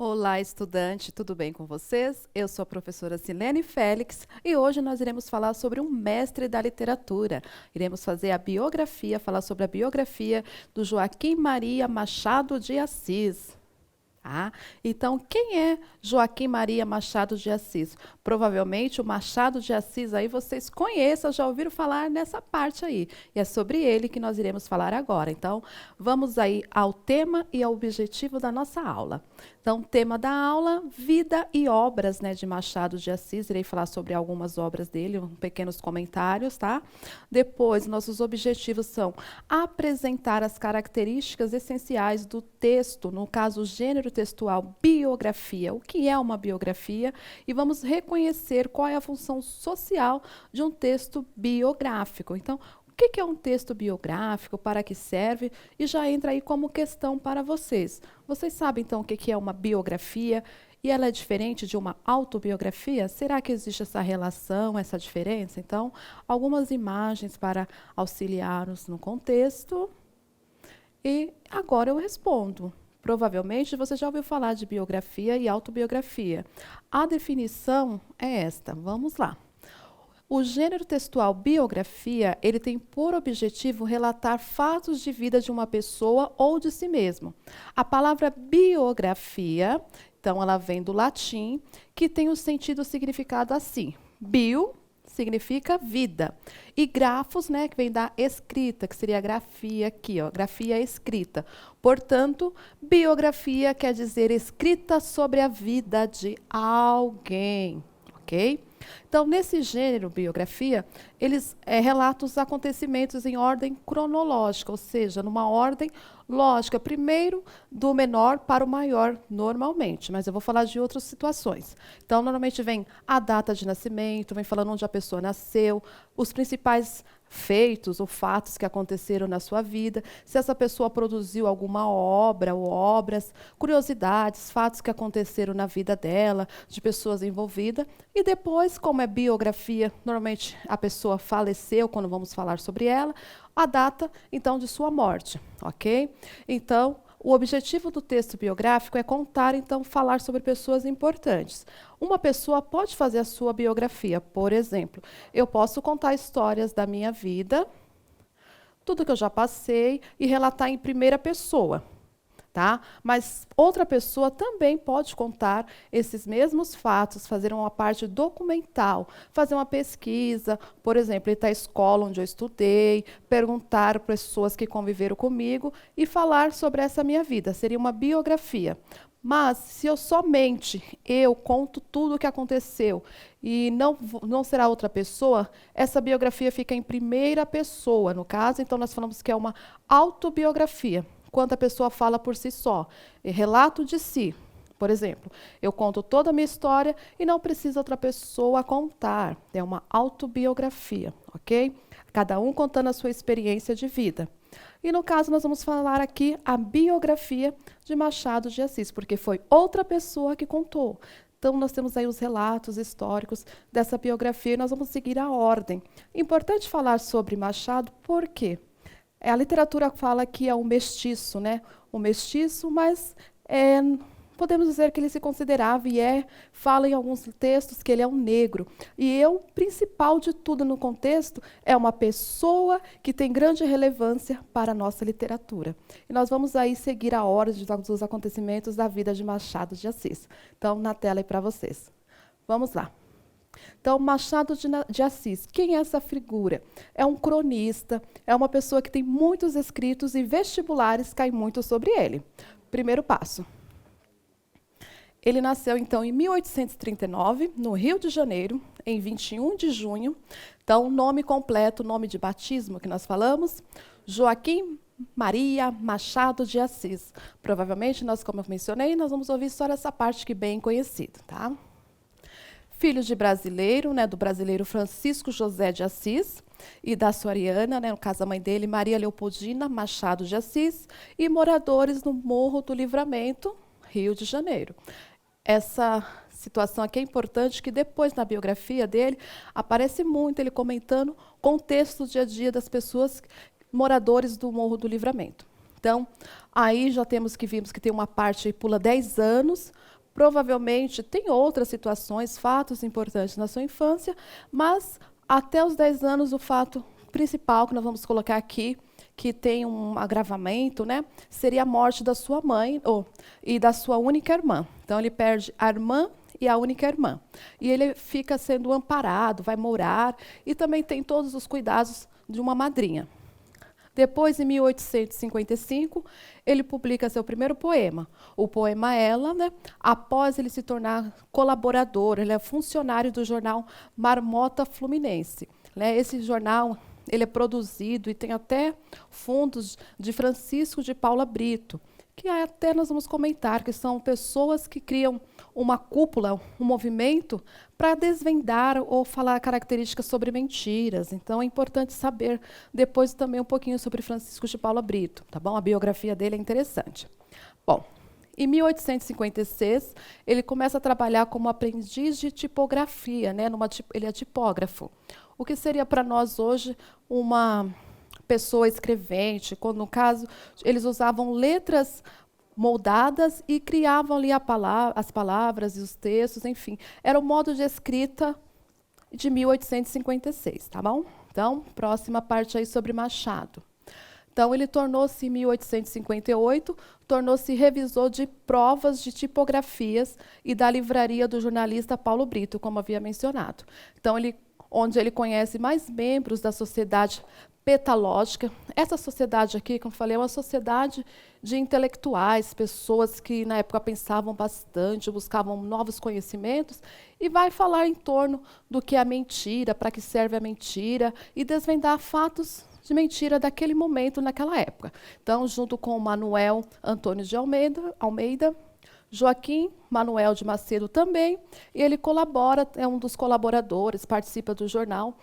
Olá, estudante, tudo bem com vocês? Eu sou a professora Silene Félix e hoje nós iremos falar sobre um mestre da literatura. Iremos fazer a biografia, falar sobre a biografia do Joaquim Maria Machado de Assis. Tá? Então, quem é Joaquim Maria Machado de Assis? Provavelmente o Machado de Assis aí vocês conheçam, já ouviram falar nessa parte aí. E é sobre ele que nós iremos falar agora. Então, vamos aí ao tema e ao objetivo da nossa aula. Então, tema da aula, vida e obras, né, de Machado de Assis. Irei falar sobre algumas obras dele, pequenos comentários, tá? Depois, nossos objetivos são apresentar as características essenciais do texto, no caso, o gênero textual, biografia. O que é uma biografia? E vamos reconhecer qual é a função social de um texto biográfico. Então, o que é um texto biográfico, para que serve? E já entra aí como questão para vocês. Vocês sabem, então, o que é uma biografia? E ela é diferente de uma autobiografia? Será que existe essa relação, essa diferença? Então, algumas imagens para auxiliar-nos no contexto. E agora eu respondo. Provavelmente você já ouviu falar de biografia e autobiografia. A definição é esta. Vamos lá. O gênero textual biografia, ele tem por objetivo relatar fatos de vida de uma pessoa ou de si mesmo. A palavra biografia, então ela vem do latim, que tem o sentido significado assim. Bio significa vida. E grafos, né, que vem da escrita, que seria a grafia aqui, ó, grafia escrita. Portanto, biografia quer dizer escrita sobre a vida de alguém, ok? Então, nesse gênero, biografia, eles relatam os acontecimentos em ordem cronológica, ou seja, numa ordem lógica, primeiro do menor para o maior, normalmente, mas eu vou falar de outras situações. Então, normalmente vem a data de nascimento, vem falando onde a pessoa nasceu, os principais feitos ou fatos que aconteceram na sua vida, se essa pessoa produziu alguma obra ou obras, curiosidades, fatos que aconteceram na vida dela, de pessoas envolvidas, e depois, como é biografia, normalmente a pessoa faleceu quando vamos falar sobre ela, a data, então, de sua morte, ok? Então, o objetivo do texto biográfico é contar, então, falar sobre pessoas importantes. Uma pessoa pode fazer a sua biografia, por exemplo, eu posso contar histórias da minha vida, tudo que eu já passei, e relatar em primeira pessoa. Tá? Mas outra pessoa também pode contar esses mesmos fatos, fazer uma parte documental, fazer uma pesquisa, por exemplo, ir à escola onde eu estudei, perguntar para pessoas que conviveram comigo e falar sobre essa minha vida. Seria uma biografia. Mas, se eu conto tudo o que aconteceu e não será outra pessoa, essa biografia fica em primeira pessoa, no caso, então nós falamos que é uma autobiografia. Quando a pessoa fala por si só, relato de si. Por exemplo, eu conto toda a minha história e não precisa outra pessoa contar. É uma autobiografia, ok? Cada um contando a sua experiência de vida. E no caso, nós vamos falar aqui a biografia de Machado de Assis, porque foi outra pessoa que contou. Então, nós temos aí os relatos históricos dessa biografia e nós vamos seguir a ordem. Importante falar sobre Machado, por quê? A literatura fala que é um mestiço, né? Um mestiço, mas podemos dizer que ele se considerava fala em alguns textos que ele é um negro. E o principal de tudo no contexto é uma pessoa que tem grande relevância para a nossa literatura. E nós vamos aí seguir a ordem dos acontecimentos da vida de Machado de Assis. Então, na tela aí para vocês. Vamos lá. Então, Machado de Assis, quem é essa figura? É um cronista, é uma pessoa que tem muitos escritos e vestibulares caem muito sobre ele. Primeiro passo. Ele nasceu, então, em 1839, no Rio de Janeiro, em 21 de junho. Então, nome completo, nome de batismo que nós falamos, Joaquim Maria Machado de Assis. Provavelmente, como eu mencionei, nós vamos ouvir só essa parte que é bem conhecida, tá? Filho de brasileiro, né, do brasileiro Francisco José de Assis e da Soriana, né, no caso a mãe dele, Maria Leopoldina Machado de Assis, e moradores no Morro do Livramento, Rio de Janeiro. Essa situação aqui é importante, que depois na biografia dele aparece muito ele comentando contextos do dia a dia das pessoas moradores do Morro do Livramento. Então, aí já vimos que tem uma parte aí, pula 10 anos, Provavelmente tem outras situações, fatos importantes na sua infância, mas até os 10 anos o fato principal que nós vamos colocar aqui, que tem um agravamento, né, seria a morte da sua mãe e da sua única irmã. Então ele perde a irmã e a única irmã. E ele fica sendo amparado, vai morar, e também tem todos os cuidados de uma madrinha. Depois, em 1855, ele publica seu primeiro poema, o poema Ela, né, após ele se tornar colaborador, ele é funcionário do jornal Marmota Fluminense. Né. Esse jornal ele é produzido e tem até fundos de Francisco de Paula Brito, que até nós vamos comentar, que são pessoas que criam uma cúpula, um movimento, para desvendar ou falar características sobre mentiras. Então, é importante saber depois também um pouquinho sobre Francisco de Paula Brito, tá bom? A biografia dele é interessante. Bom, em 1856, ele começa a trabalhar como aprendiz de tipografia, né? Ele é tipógrafo. O que seria para nós hoje uma pessoa escrevente, quando, no caso, eles usavam letras moldadas e criavam ali as palavras e os textos, enfim. Era o modo de escrita de 1856, tá bom? Então, próxima parte aí sobre Machado. Então, ele tornou-se, em 1858, tornou-se revisor de provas de tipografias e da livraria do jornalista Paulo Brito, como havia mencionado. Então, onde ele conhece mais membros da sociedade petalógica. Essa sociedade aqui, como eu falei, é uma sociedade de intelectuais, pessoas que na época pensavam bastante, buscavam novos conhecimentos, e vai falar em torno do que é a mentira, para que serve a mentira, e desvendar fatos de mentira daquele momento, naquela época. Então, junto com Manuel Antônio de Almeida, Joaquim Manuel de Macedo também, e ele colabora, é um dos colaboradores, participa do jornal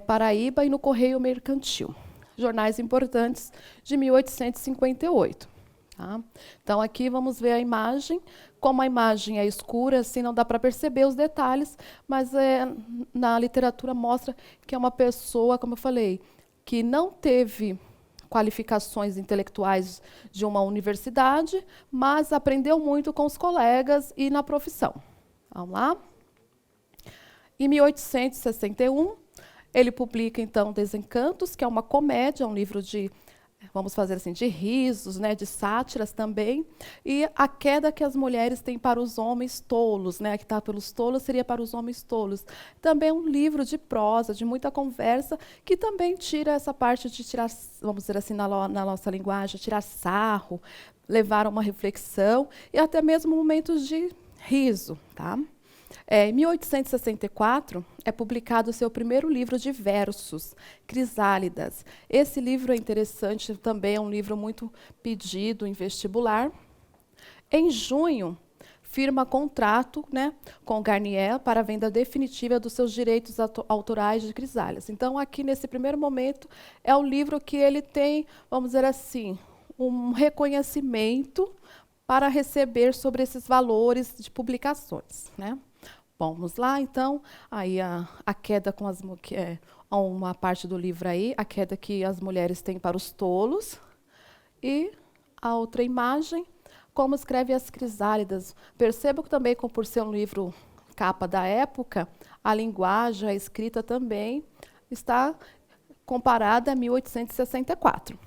Paraíba e no Correio Mercantil, jornais importantes de 1858. Tá? Então, aqui vamos ver a imagem. Como a imagem é escura, assim não dá para perceber os detalhes, mas na literatura mostra que é uma pessoa, como eu falei, que não teve qualificações intelectuais de uma universidade, mas aprendeu muito com os colegas e na profissão. Vamos lá? Em 1861, ele publica, então, Desencantos, que é uma comédia, um livro de, vamos fazer assim, de risos, né, de sátiras também, e A Queda que as Mulheres Têm para os Homens Tolos, né, que está pelos tolos seria para os homens tolos. Também um livro de prosa, de muita conversa, que também tira essa parte de tirar, vamos dizer assim, na nossa linguagem, tirar sarro, levar a uma reflexão, e até mesmo momentos de riso. Tá? Em 1864, é publicado o seu primeiro livro de versos, Crisálidas. Esse livro é interessante, também é um livro muito pedido em vestibular. Em junho, firma contrato, né, com Garnier para a venda definitiva dos seus direitos autorais de Crisálidas. Então, aqui, nesse primeiro momento, é o livro que ele tem, vamos dizer assim, um reconhecimento para receber sobre esses valores de publicações, né? Bom, vamos lá, então, aí a queda com as uma parte do livro aí, a queda que as mulheres têm para os tolos, e a outra imagem, como escreve as Crisálidas. Percebo que também, por ser um livro capa da época, a linguagem, a escrita também está comparada a 1864.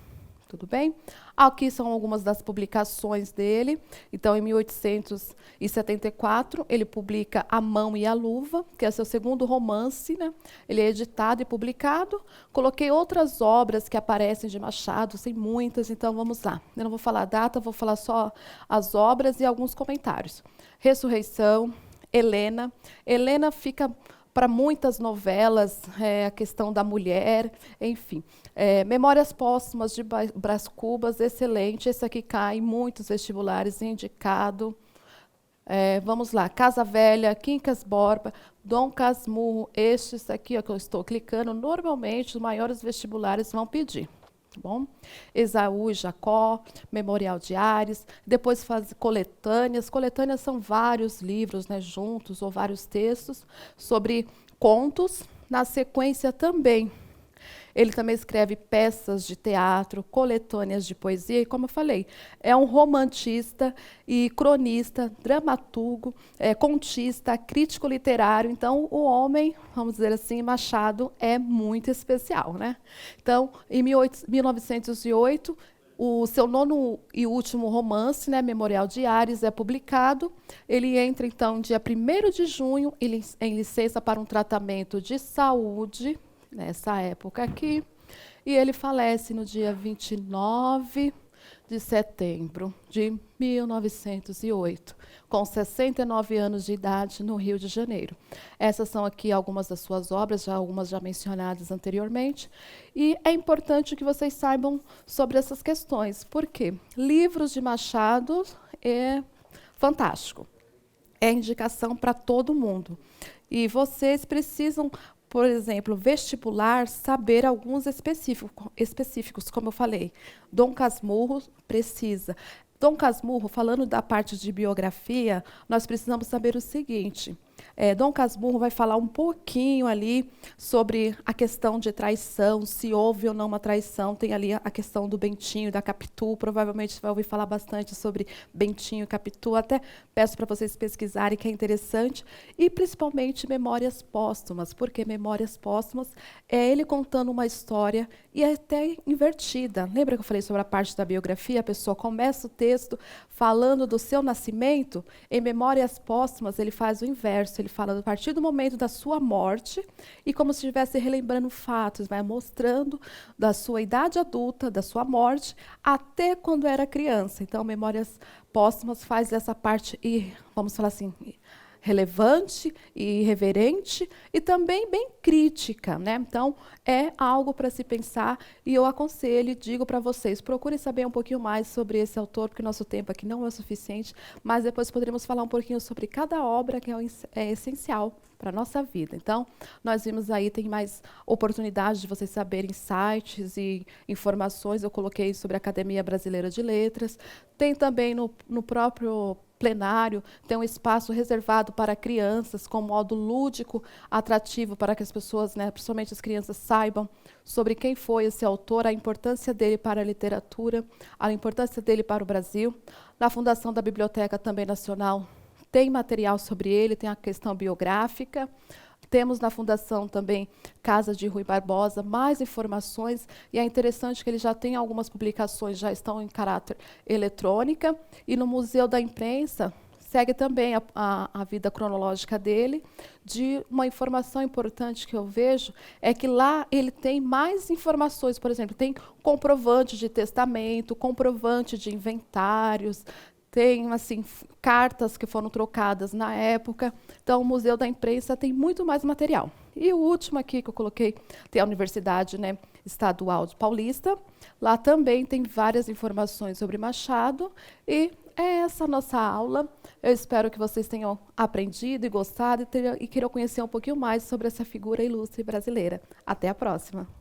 Tudo bem? Aqui são algumas das publicações dele. Então, em 1874, ele publica A Mão e a Luva, que é seu segundo romance, né? Ele é editado e publicado. Coloquei outras obras que aparecem de Machado, tem muitas, então vamos lá. Eu não vou falar a data, vou falar só as obras e alguns comentários. Ressurreição, Helena. Helena fica para muitas novelas, a questão da mulher, enfim. Memórias Póstumas de Brás Cubas, excelente. Esse aqui cai em muitos vestibulares, indicado. Vamos lá, Casa Velha, Quincas Borba, Dom Casmurro, estes aqui ó, que eu estou clicando, normalmente os maiores vestibulares vão pedir. Tá bom? Esaú e Jacó, Memorial de Ares, depois faz coletâneas. Coletâneas são vários livros, né, juntos, ou vários textos, sobre contos. Na sequência também, Ele também escreve peças de teatro, coletâneas de poesia, e como eu falei, é um romantista e cronista, dramaturgo, contista, crítico literário. Então, o homem, vamos dizer assim, Machado, é muito especial, né? Então, em 1908, o seu nono e último romance, né, Memorial de Ares, é publicado. Ele entra, então, dia 1º de junho, em licença para um tratamento de saúde, nessa época aqui, e ele falece no dia 29 de setembro de 1908, com 69 anos de idade, no Rio de Janeiro. Essas são aqui algumas das suas obras, algumas já mencionadas anteriormente, e é importante que vocês saibam sobre essas questões, porque livros de Machado é fantástico, é indicação para todo mundo. E vocês precisam, por exemplo, vestibular, saber alguns específicos, como eu falei. Dom Casmurro precisa. Dom Casmurro, falando da parte de biografia, nós precisamos saber o seguinte. Dom Casmurro vai falar um pouquinho ali sobre a questão de traição, se houve ou não uma traição. Tem ali a questão do Bentinho e da Capitu. Provavelmente você vai ouvir falar bastante sobre Bentinho e Capitu. Até peço para vocês pesquisarem, que é interessante. E, principalmente, Memórias Póstumas. Porque Memórias Póstumas é ele contando uma história e é até invertida. Lembra que eu falei sobre a parte da biografia? A pessoa começa o texto falando do seu nascimento. Em Memórias Póstumas, ele faz o inverso. Ele fala a partir do momento da sua morte e como se estivesse relembrando fatos, vai mostrando da sua idade adulta, da sua morte, até quando era criança. Então, Memórias Póstumas faz essa parte, vamos falar assim, relevante e irreverente e também bem crítica, né? Então, é algo para se pensar e eu aconselho e digo para vocês, procurem saber um pouquinho mais sobre esse autor, porque nosso tempo aqui não é o suficiente, mas depois poderemos falar um pouquinho sobre cada obra que é essencial para a nossa vida. Então, nós vimos aí, tem mais oportunidades de vocês saberem sites e informações, eu coloquei sobre a Academia Brasileira de Letras, tem também no próprio plenário, tem um espaço reservado para crianças, com modo lúdico, atrativo, para que as pessoas, né, principalmente as crianças, saibam sobre quem foi esse autor, a importância dele para a literatura, a importância dele para o Brasil. Na Fundação da Biblioteca também Nacional, tem material sobre ele, tem a questão biográfica. Temos na Fundação também Casa de Rui Barbosa, mais informações, e é interessante que ele já tem algumas publicações, já estão em caráter eletrônica, e no Museu da Imprensa segue também a vida cronológica dele. De uma informação importante que eu vejo é que lá ele tem mais informações, por exemplo, tem comprovante de testamento, comprovante de inventários, tem assim, cartas que foram trocadas na época. Então, o Museu da Imprensa tem muito mais material. E o último aqui que eu coloquei, tem a Universidade, né, Estadual de Paulista. Lá também tem várias informações sobre Machado. E é essa a nossa aula. Eu espero que vocês tenham aprendido e gostado e queiram conhecer um pouquinho mais sobre essa figura ilustre brasileira. Até a próxima!